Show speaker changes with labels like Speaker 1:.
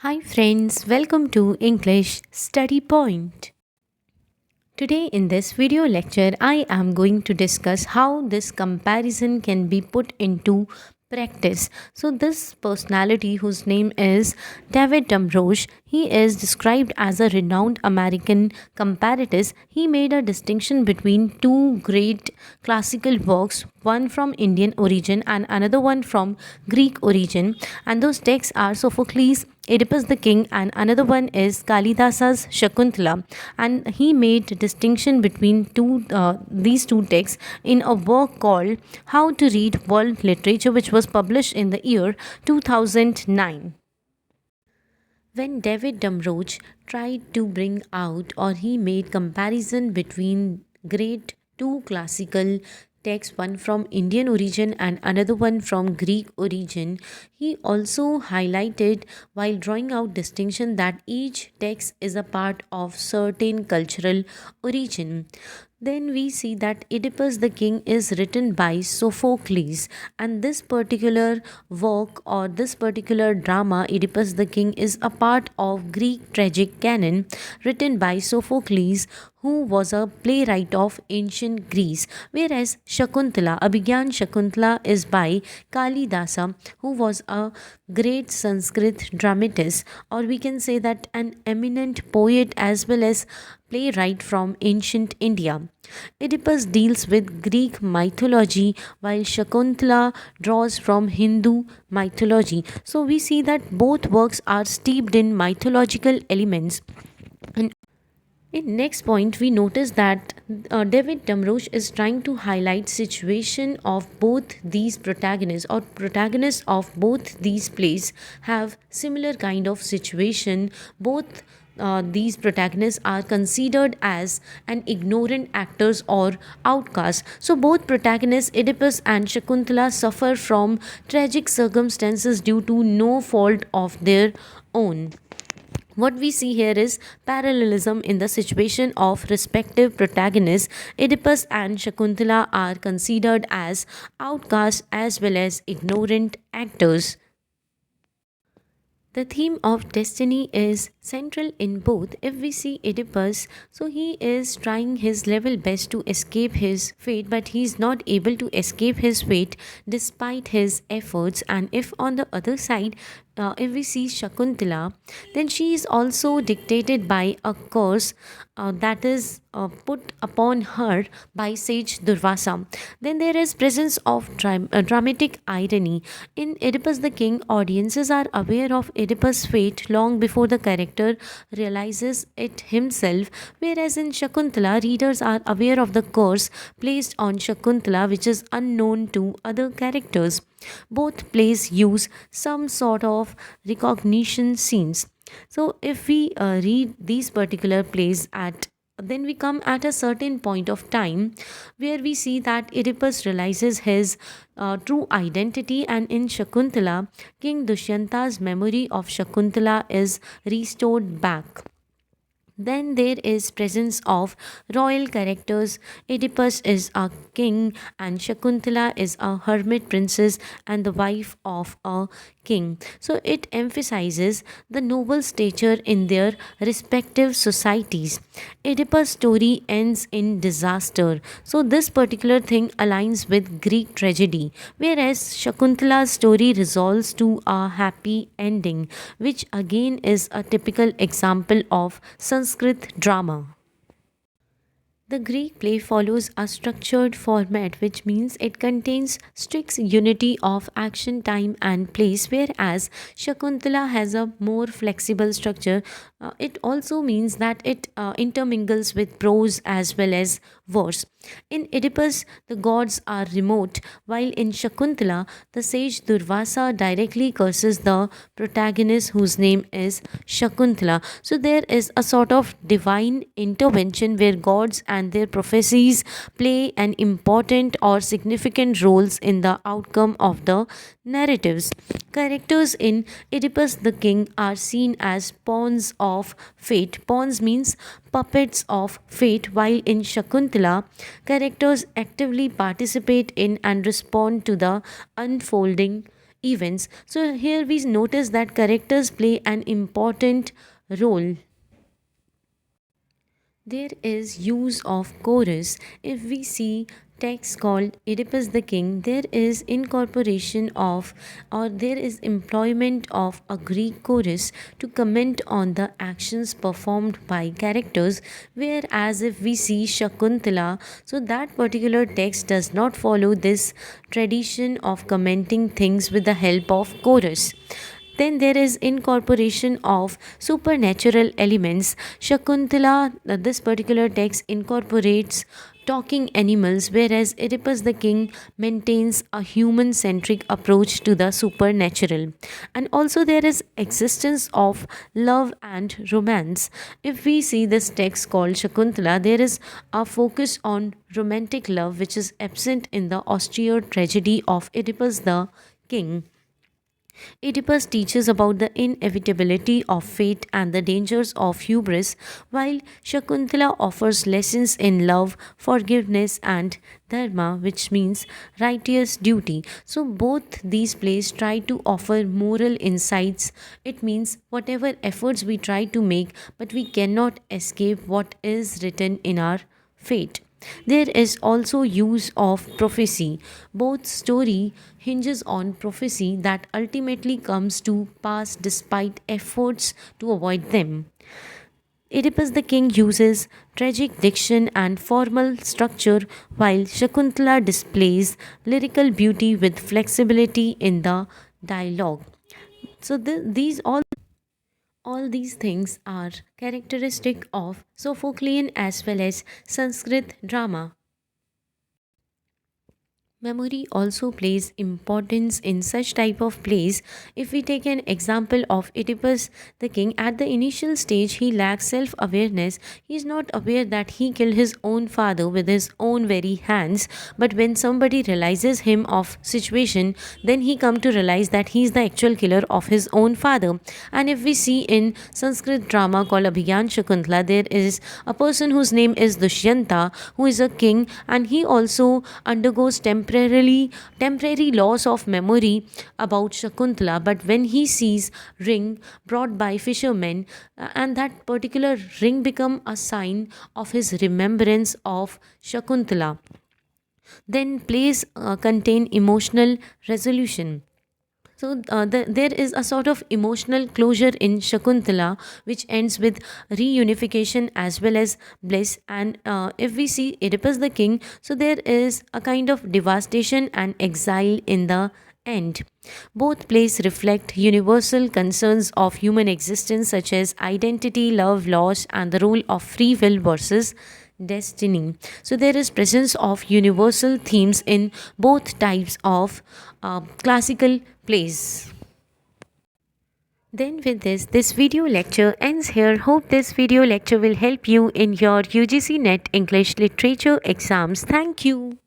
Speaker 1: Hi friends, welcome to English Study Point. Today in this video lecture, I am going to discuss how this comparison can be put into practice. So this personality whose name is David Damrosch, he is described as a renowned American comparatist. He made a distinction between two great classical works, one from Indian origin and another one from Greek origin, and those texts are Sophocles, Oedipus the King, and another one is Kalidasa's Shakuntala. And he made distinction between these two texts in a work called How to Read World Literature, which was published in the year 2009. When David Damrosch tried to bring out, or he made comparison between great two classical texts, one from Indian origin and another one from Greek origin, he also highlighted while drawing out distinction that each text is a part of certain cultural origin. Then we see that Oedipus the King is written by Sophocles, and this particular work or this particular drama, Oedipus the King, is a part of Greek tragic canon written by Sophocles, who was a playwright of ancient Greece, whereas Shakuntala, Abhigyan Shakuntala, is by Kalidasa, who was a great Sanskrit dramatist, or we can say that an eminent poet as well as playwright from ancient India. Oedipus deals with Greek mythology while Shakuntala draws from Hindu mythology. So we see that both works are steeped in mythological elements. And in next point, we notice that David Damrosch is trying to highlight situation of both these protagonists, or protagonists of both these plays have similar kind of situation. Both these protagonists are considered as an ignorant actors or outcasts. So both protagonists, Oedipus and Shakuntala, suffer from tragic circumstances due to no fault of their own. What we see here is parallelism in the situation of respective protagonists. Oedipus and Shakuntala are considered as outcasts as well as ignorant actors. The theme of destiny is central in both. If we see Oedipus, so he is trying his level best to escape his fate, but he is not able to escape his fate despite his efforts. And if on the other side, if we see Shakuntala, then she is also dictated by a curse that is put upon her by sage Durvasa. Then there is presence of dramatic irony. In Oedipus the King, audiences are aware of Oedipus' fate long before the character realizes it himself, whereas in Shakuntala, readers are aware of the curse placed on Shakuntala, which is unknown to other characters. Both plays use some sort of recognition scenes. So if we read these particular plays at, then we come at a certain point of time where we see that Oedipus realizes his true identity, and in Shakuntala, King Dushyanta's memory of Shakuntala is restored back. Then there is presence of royal characters. Oedipus is a king and Shakuntala is a hermit princess and the wife of a king. So it emphasizes the noble stature in their respective societies. Oedipus' story ends in disaster. So this particular thing aligns with Greek tragedy, whereas Shakuntala's story resolves to a happy ending, which again is a typical example of Sanskrit drama. The Greek play follows a structured format, which means it contains strict unity of action, time, and place, whereas Shakuntala has a more flexible structure. It also means that it intermingles with prose as well as verse. In Oedipus, the gods are remote, while in Shakuntala, the sage Durvasa directly curses the protagonist whose name is Shakuntala. So there is a sort of divine intervention where gods and their prophecies play an important or significant roles in the outcome of the narratives. Characters in Oedipus the King are seen as pawns of fate. Pawns means puppets of fate, while in Shakuntala, characters actively participate in and respond to the unfolding events. So here we notice that characters play an important role. There is use of chorus. If we see text called Oedipus the King, there is incorporation of, or there is employment of a Greek chorus to comment on the actions performed by characters. Whereas if we see Shakuntala, so that particular text does not follow this tradition of commenting things with the help of chorus. Then there is incorporation of supernatural elements. Shakuntala, this particular text incorporates talking animals, whereas Oedipus the King maintains a human centric approach to the supernatural. And also there is existence of love and romance. If we see this text called Shakuntala, there is a focus on romantic love which is absent in the austere tragedy of Oedipus the King. Oedipus teaches about the inevitability of fate and the dangers of hubris, while Shakuntala offers lessons in love, forgiveness, and dharma, which means righteous duty. So, both these plays try to offer moral insights. It means whatever efforts we try to make, but we cannot escape what is written in our fate. There is also use of prophecy. Both story hinges on prophecy that ultimately comes to pass despite efforts to avoid them. Oedipus the King uses tragic diction and formal structure, while Shakuntala displays lyrical beauty with flexibility in the dialogue. So all these things are characteristic of Sophoclean as well as Sanskrit drama. Memory also plays importance in such type of plays. If we take an example of Oedipus the King, at the initial stage he lacks self-awareness. He is not aware that he killed his own father with his own very hands. But when somebody realizes him of situation, then he come to realize that he is the actual killer of his own father. And if we see in Sanskrit drama called Abhigyan Shakuntala, there is a person whose name is Dushyanta, who is a king, and he also undergoes temporary loss of memory about Shakuntala. But when he sees ring brought by fishermen, and that particular ring become a sign of his remembrance of Shakuntala, then plays contain emotional resolution. So there is a sort of emotional closure in Shakuntala, which ends with reunification as well as bliss. And if we see Oedipus the King, so there is a kind of devastation and exile in the end. Both plays reflect universal concerns of human existence, such as identity, love, loss, and the role of free will versus destiny. So there is presence of universal themes in both types of classical plays. Then with this video lecture ends here. Hope this video lecture will help you in your UGC NET English Literature exams. Thank you.